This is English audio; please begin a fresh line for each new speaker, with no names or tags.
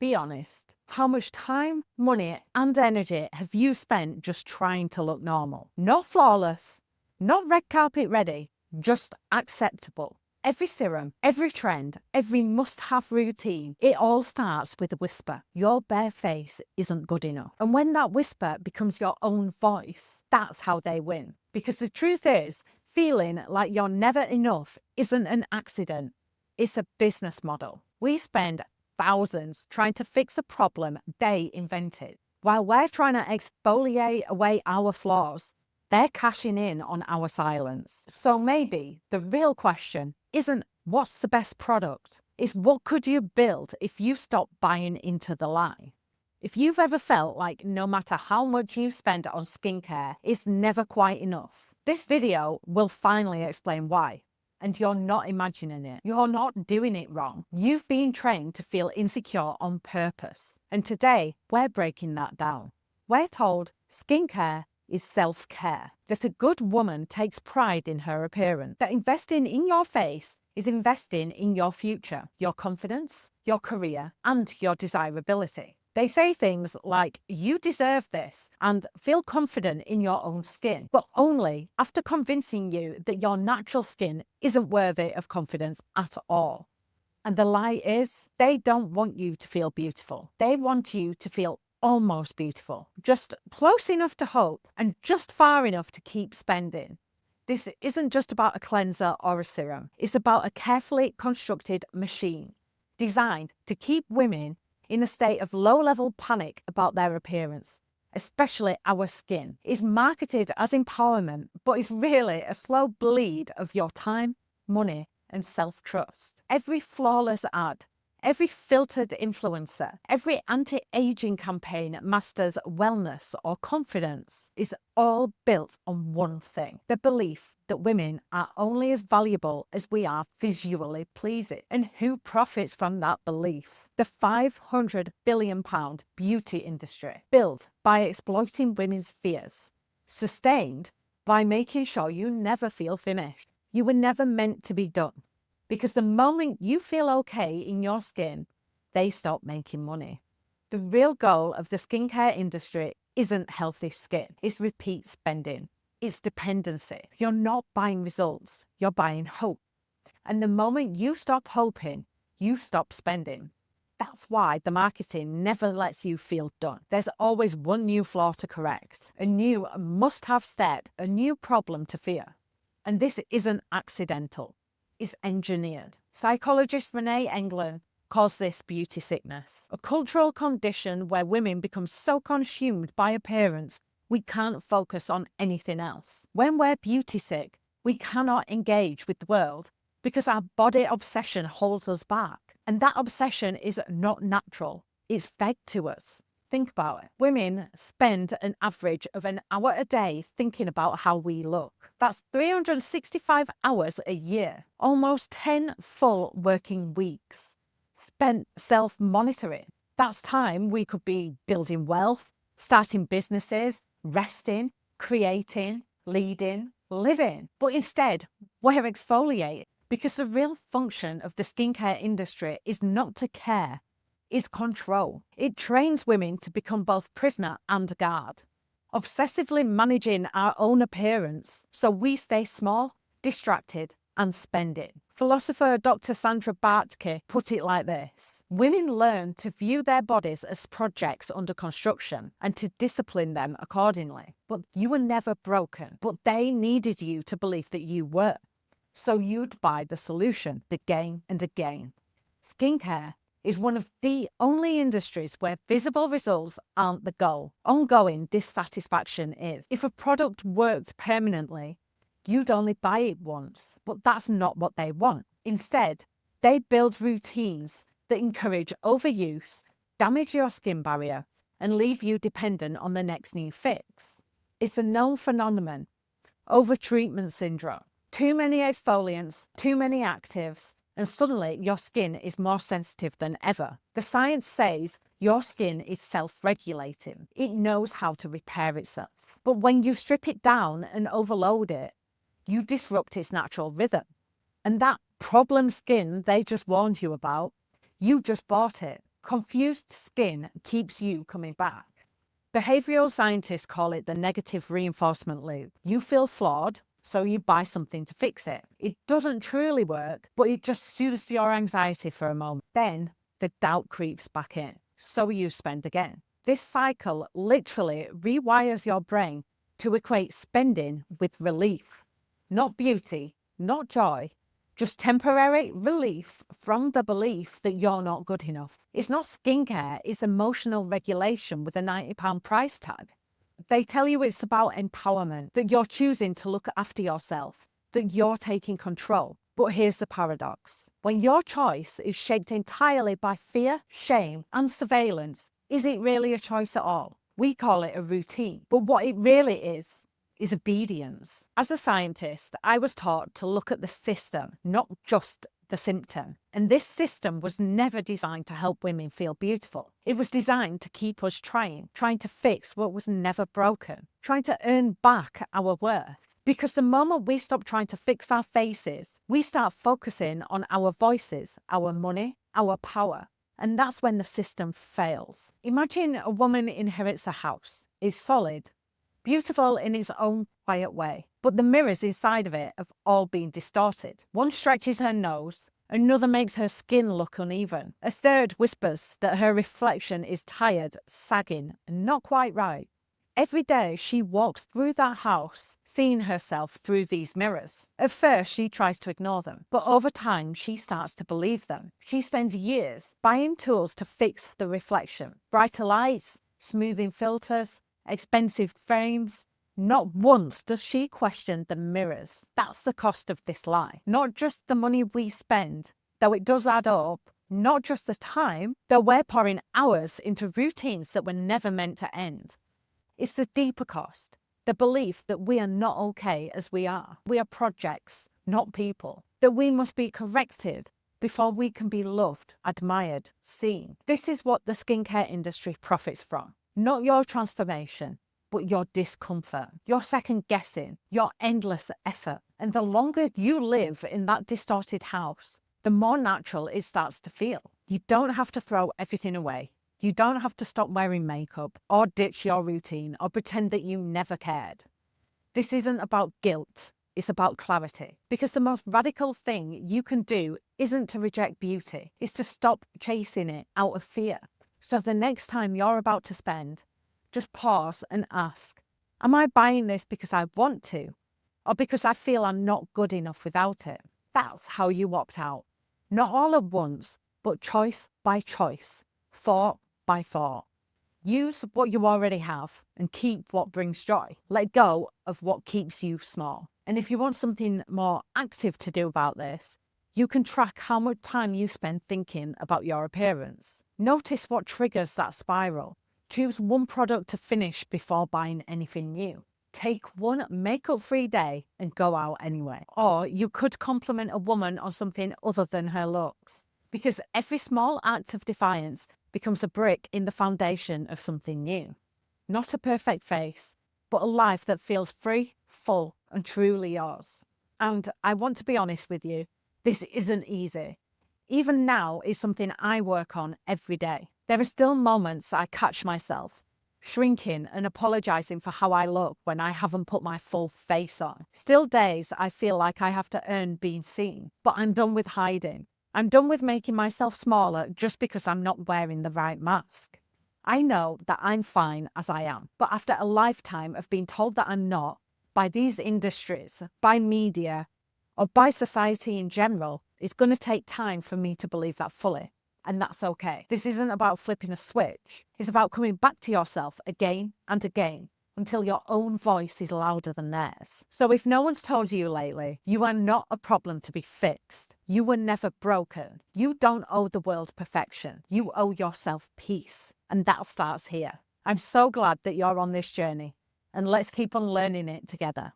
be honest. How much time, money, and energy have you spent just trying to look normal? Not flawless, not red carpet ready, just acceptable. Every serum, every trend, every must-have routine, it all starts with a whisper. Your bare face isn't good enough. And when that whisper becomes your own voice, that's how they win. Because the truth is, feeling like you're never enough isn't an accident. It's a business model. We spend thousands trying to fix a problem they invented. While we're trying to exfoliate away our flaws, they're cashing in on our silence. So maybe the real question isn't what's the best product, it's what could you build if you stop buying into the lie. If you've ever felt like no matter how much you spend on skincare, it's never quite enough, this video will finally explain why. And you're not imagining it. You're not doing it wrong. You've been trained to feel insecure on purpose. And today, we're breaking that down. We're told skincare is self-care, that a good woman takes pride in her appearance, that investing in your face is investing in your future, your confidence, your career, and your desirability. They say things like, you deserve this, and feel confident in your own skin, but only after convincing you that your natural skin isn't worthy of confidence at all. And the lie is, they don't want you to feel beautiful. They want you to feel almost beautiful, just close enough to hope and just far enough to keep spending. This isn't just about a cleanser or a serum. It's about a carefully constructed machine designed to keep women in a state of low-level panic about their appearance, especially our skin. It's marketed as empowerment, but it's really a slow bleed of your time, money, and self-trust. Every flawless ad, every filtered influencer, every anti-aging campaign masters wellness or confidence is all built on one thing: the belief that women are only as valuable as we are visually pleasing. And who profits from that belief? The £500 billion beauty industry, built by exploiting women's fears, sustained by making sure you never feel finished. You were never meant to be done. Because the moment you feel okay in your skin, they stop making money. The real goal of the skincare industry isn't healthy skin, it's repeat spending. It's dependency. You're not buying results, you're buying hope. And the moment you stop hoping, you stop spending. That's why the marketing never lets you feel done. There's always one new flaw to correct, a new must-have step, a new problem to fear. And this isn't accidental, it's engineered. Psychologist Renee Englund calls this beauty sickness, a cultural condition where women become so consumed by appearance we can't focus on anything else. When we're beauty sick, we cannot engage with the world because our body obsession holds us back. And that obsession is not natural, it's fed to us. Think about it. Women spend an average of an hour a day thinking about how we look. That's 365 hours a year, almost 10 full working weeks spent self-monitoring. That's time we could be building wealth, starting businesses, resting, creating, leading, living. But instead, we're exfoliating because the real function of the skincare industry is not to care, it's control. It trains women to become both prisoner and guard, obsessively managing our own appearance so we stay small, distracted, and spending. Philosopher Dr. Sandra Bartke put it like this: women learn to view their bodies as projects under construction and to discipline them accordingly. But you were never broken, but they needed you to believe that you were. So you'd buy the solution again and again. Skincare is one of the only industries where visible results aren't the goal. Ongoing dissatisfaction is. If a product worked permanently, you'd only buy it once, but that's not what they want. Instead, they build routines that encourage overuse, damage your skin barrier, and leave you dependent on the next new fix. It's a known phenomenon, overtreatment syndrome. Too many exfoliants, too many actives, and suddenly your skin is more sensitive than ever. The science says your skin is self-regulating. It knows how to repair itself. But when you strip it down and overload it, you disrupt its natural rhythm. And that problem skin they just warned you about, you just bought it. Confused skin keeps you coming back. Behavioral scientists call it the negative reinforcement loop. You feel flawed, so you buy something to fix it. It doesn't truly work, but it just soothes your anxiety for a moment. Then the doubt creeps back in, so you spend again. This cycle literally rewires your brain to equate spending with relief, not beauty, not joy, just temporary relief from the belief that you're not good enough. It's not skincare, it's emotional regulation with a £90 price tag. They tell you it's about empowerment, that you're choosing to look after yourself, that you're taking control. But here's the paradox. When your choice is shaped entirely by fear, shame, and surveillance, is it really a choice at all? We call it a routine, but what it really is obedience. As a scientist, I was taught to look at the system, not just the symptom. And this system was never designed to help women feel beautiful. It was designed to keep us trying to fix what was never broken, trying to earn back our worth. Because the moment we stop trying to fix our faces, we start focusing on our voices, our money, our power. And that's when the system fails. Imagine a woman inherits a house. It's solid, beautiful in its own quiet way, but the mirrors inside of it have all been distorted. One stretches her nose, another makes her skin look uneven, a third whispers that her reflection is tired, sagging, and not quite right. Every day she walks through that house, seeing herself through these mirrors. At first she tries to ignore them, but over time she starts to believe them. She spends years buying tools to fix the reflection, brighter lights, smoothing filters, expensive frames. Not once does she question the mirrors. That's the cost of this lie. Not just the money we spend, though it does add up. Not just the time, though we're pouring hours into routines that were never meant to end. It's the deeper cost, the belief that we are not okay as we are. We are projects, not people. That we must be corrected before we can be loved, admired, seen. This is what the skincare industry profits from. Not your transformation, but your discomfort, your second guessing, your endless effort. And the longer you live in that distorted house, the more natural it starts to feel. You don't have to throw everything away. You don't have to stop wearing makeup or ditch your routine or pretend that you never cared. This isn't about guilt. It's about clarity. Because the most radical thing you can do isn't to reject beauty. It's to stop chasing it out of fear. So the next time you're about to spend, just pause and ask, am I buying this because I want to, or because I feel I'm not good enough without it? That's how you opt out. Not all at once, but choice by choice, thought by thought. Use what you already have and keep what brings joy. Let go of what keeps you small. And if you want something more active to do about this, you can track how much time you spend thinking about your appearance. Notice what triggers that spiral. Choose one product to finish before buying anything new. Take one makeup-free day and go out anyway. Or you could compliment a woman on something other than her looks. Because every small act of defiance becomes a brick in the foundation of something new. Not a perfect face, but a life that feels free, full, and truly yours. And I want to be honest with you, this isn't easy. Even now is something I work on every day. There are still moments I catch myself shrinking and apologizing for how I look when I haven't put my full face on. Still days I feel like I have to earn being seen, but I'm done with hiding. I'm done with making myself smaller just because I'm not wearing the right mask. I know that I'm fine as I am, but after a lifetime of being told that I'm not, by these industries, by media, or by society in general, it's going to take time for me to believe that fully. And that's okay. This isn't about flipping a switch. It's about coming back to yourself again and again until your own voice is louder than theirs. So if no one's told you lately, you are not a problem to be fixed. You were never broken. You don't owe the world perfection. You owe yourself peace. And that starts here. I'm so glad that you're on this journey. And let's keep on learning it together.